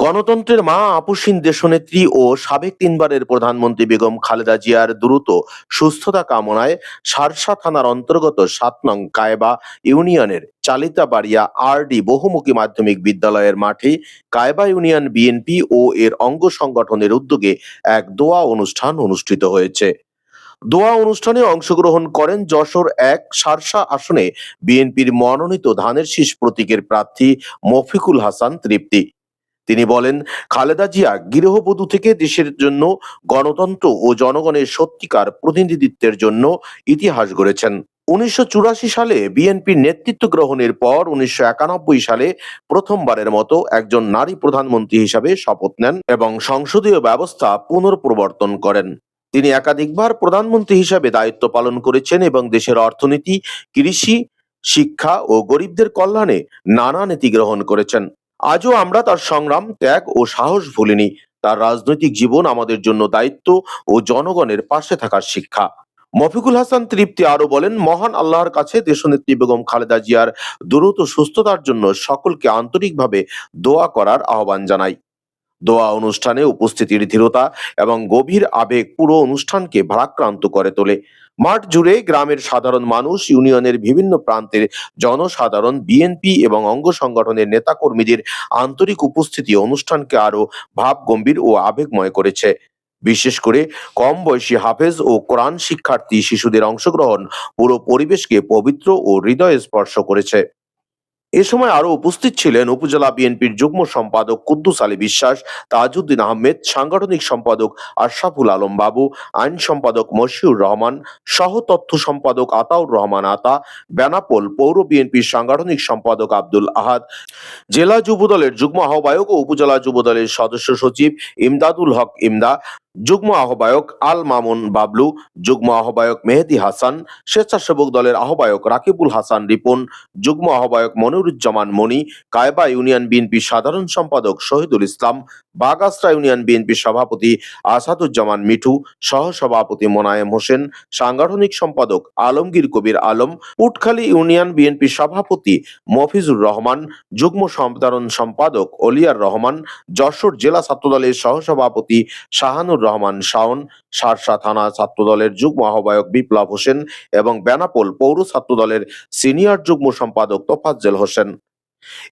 গণতন্ত্রের মা আপসহীন দেশনেত্রী ও সাবেক তিনবারের প্রধানমন্ত্রী বেগম খালেদা জিয়ার দ্রুত সুস্থতা কামনায় শার্শা থানার অন্তর্গত ৭ নং কায়বা ইউনিয়নের চালিতাবাড়িয়া আর.ডি. বহুমুখী মাধ্যমিক বিদ্যালয়ের মাঠে কায়বা ইউনিয়ন বিএনপি ও এর অঙ্গ সংগঠনের উদ্যোগে এক দোয়া অনুষ্ঠান অনুষ্ঠিত হয়েছে। দোয়া অনুষ্ঠানে অংশগ্রহণ করেন যশোর-১ শার্শা আসনে বিএনপির মনোনীত ধানের শীষ প্রতীকের প্রার্থী মফিকুল হাসান তৃপ্তি। তিনি বলেন, খালেদা জিয়া গৃহবধূ থেকে দেশের জন্য গণতন্ত্র ও জনগণের সত্যিকার প্রতিনিধিত্বের জন্য ইতিহাস গড়েছেন। ১৯৮৪ সালে বিএনপির নেতৃত্ব গ্রহণের পর ১৯৯১ সালে প্রথমবারের মতো একজন নারী প্রধানমন্ত্রী হিসাবে শপথ নেন এবং সংসদীয় ব্যবস্থা পুনঃপ্রবর্তন করেন। তিনি একাধিকবার প্রধানমন্ত্রী হিসাবে দায়িত্ব পালন করেছেন এবং দেশের অর্থনীতি, কৃষি, শিক্ষা ও গরিবদের কল্যাণে নানা নীতি গ্রহণ করেছেন। আজও আমরা তার সংগ্রাম, ত্যাগ ও সাহস ভুলিনি। তার রাজনৈতিক জীবন আমাদের জন্য দায়িত্ব ও জনগণের পাশে থাকার শিক্ষা। মফিকুল হাসান তৃপ্তি আরো বলেন, মহান আল্লাহর কাছে দেশনেত্রী বেগম খালেদা জিয়ার দ্রুত সুস্থতার জন্য সকলকে আন্তরিকভাবে দোয়া করার আহ্বান জানাই। দোয়া অনুষ্ঠানে উপস্থিতির ধীরতা এবং গভীর আবেগ পুরো অনুষ্ঠানকে ভারাক্রান্ত করে তোলে। মাঠ জুড়ে গ্রামের সাধারণ মানুষ, ইউনিয়নের বিভিন্ন প্রান্তের জনসাধারণ, বিএনপি এবং অঙ্গ সংগঠনের নেতাকর্মীদের আন্তরিক উপস্থিতি অনুষ্ঠানকে আরো ভাবগম্ভীর ও আবেগময় করেছে। বিশেষ করে কম বয়সী হাফেজ ও কোরআন শিক্ষার্থী শিশুদের অংশগ্রহণ পুরো পরিবেশকে পবিত্র ও হৃদয় স্পর্শ করেছে। এ সময় আরো উপস্থিত ছিলেন উপজেলা বিএনপির যুগ্ম সম্পাদক কুদ্দুস আলী বিশ্বাস, তাজউদ্দিন আহমেদ, সাংগঠনিক সম্পাদক আশরাফুল আলম বাবু, আইন সম্পাদক মশিউর রহমান, সহ তথ্য সম্পাদক আতাউর রহমান আতা, বেনাপোল পৌর বিএনপির সাংগঠনিক সম্পাদক আব্দুল আহাদ, জেলা যুবদলের যুগ্ম আহ্বায়ক ও উপজেলা যুবদলের সদস্য সচিব ইমদাদুল হক ইমদা, যুগ্ম আহ্বায়ক আল মামুন বাবলু, যুগ্ম আহ্বায়ক মেহেদী হাসান, স্বেচ্ছাসেবক দলের আহ্বায়ক রাকিবুল হাসান রিপন, যুগ্ম আহ্বায়ক মনিরুজ্জামান মনি, কায়বা ইউনিয়ন বিএনপির সাধারণ সম্পাদক শহীদুল ইসলাম, বাগাসরা ইউনিয়ন বিএনপির সভাপতি আসাদুজ্জামান মিঠু, সহ-সভাপতি মোনায়েম হোসেন, সাংগঠনিক সম্পাদক আলমগীর কবির আলম, উটখালী ইউনিয়ন বিএনপির সভাপতি মফিজুর রহমান, যুগ্ম সাধারণ সম্পাদক অলিয়ার রহমান, যশোর জেলা ছাত্রদলের সহসভাপতি শাহানুর রহমান শাওন, শার্শা থানা ছাত্রদলের যুগ্ম আহ্বায়ক বিপ্লব হোসেন এবং বেনাপোল পৌর ছাত্রদলের সিনিয়র যুগ্ম সম্পাদক তোফাজ্জল হোসেন।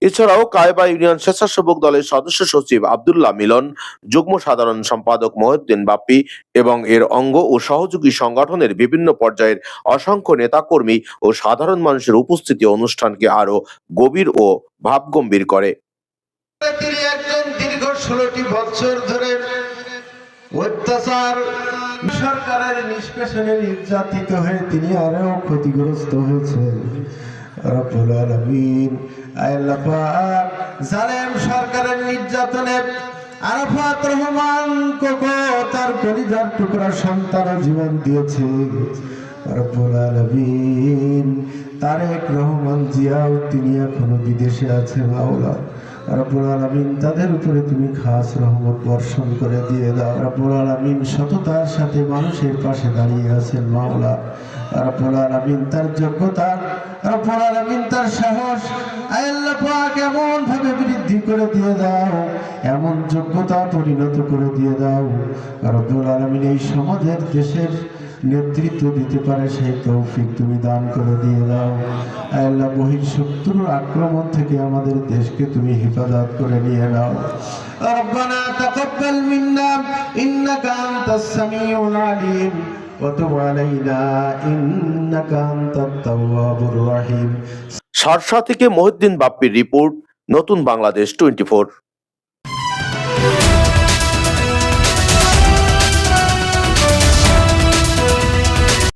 এছাড়াও কায়বা ইউনিয়ন স্বেচ্ছাসেবক দলের সদস্য সচিব আব্দুল্লাহ মিলন, যুগ্ম সাধারণ সম্পাদক মহিউদ্দিন বাপ্পি এবং এর অঙ্গ ও সহযোগী সংগঠনের বিভিন্ন পর্যায়ের অসংখ্য নেতাকর্মী ও সাধারণ মানুষের উপস্থিতি অনুষ্ঠানকে আরো গভীর ও ভাবগম্ভীর করে। তিনি একজন দীর্ঘ 16টি বছর ধরে অত্যাচার সরকারের নিষ্পেষণে নির্যাতিত হয়ে তিনি আরো ক্ষতিগ্রস্ত হয়েছেন। রব্বুল আলামিন আল্লাহ পাক জালেম সরকারের নির্যাতনে আরাফাত রহমান কোকো তার কলিজার টুকরা সন্তান জীবন দিয়েছে। রব্বুল আলামিন তারেক রহমান জিয়াও তিনি এখনো বিদেশে আছে। মাওলা রব্বুল আলামিন তাদের উপরে তুমি খাস রহমত বর্ষণ করে দিয়ে দাও। রব্বুল আলামিন সততার সাথে মানুষের পাশে দাঁড়িয়ে আছেন। মাওলা রব্বুল আলামিন তার যোগ্যতা, রব্বুল আলামিন তার সাহস আল্লাহ পাক এমন ভাবে বৃদ্ধি করে দিয়ে দাও, এমন যোগ্যতা পরিণত করে দিয়ে দাও। রব্বুল আলামিন এই সমাজের দেশের নেতৃত্ব দিতে পারে সেই তৌফিক তুমি দান করে দিয়ে দাও। আল্লাহ বহিঃশত্রুর আক্রমণ থেকে আমাদের দেশকে তুমি হেফাজত করে নিয়ে নাও। রব্বানা তাকাব্বাল মিন্না ইন্নাকা আনতাস সামিউল আলিম ওয়া তুব আলাইনা ইন্নাকা আনতাত তাওয়াবুর রহিম। শার্শা থেকে মহিউদ্দিন বাপ্পির রিপোর্ট, নতুন বাংলাদেশ 24।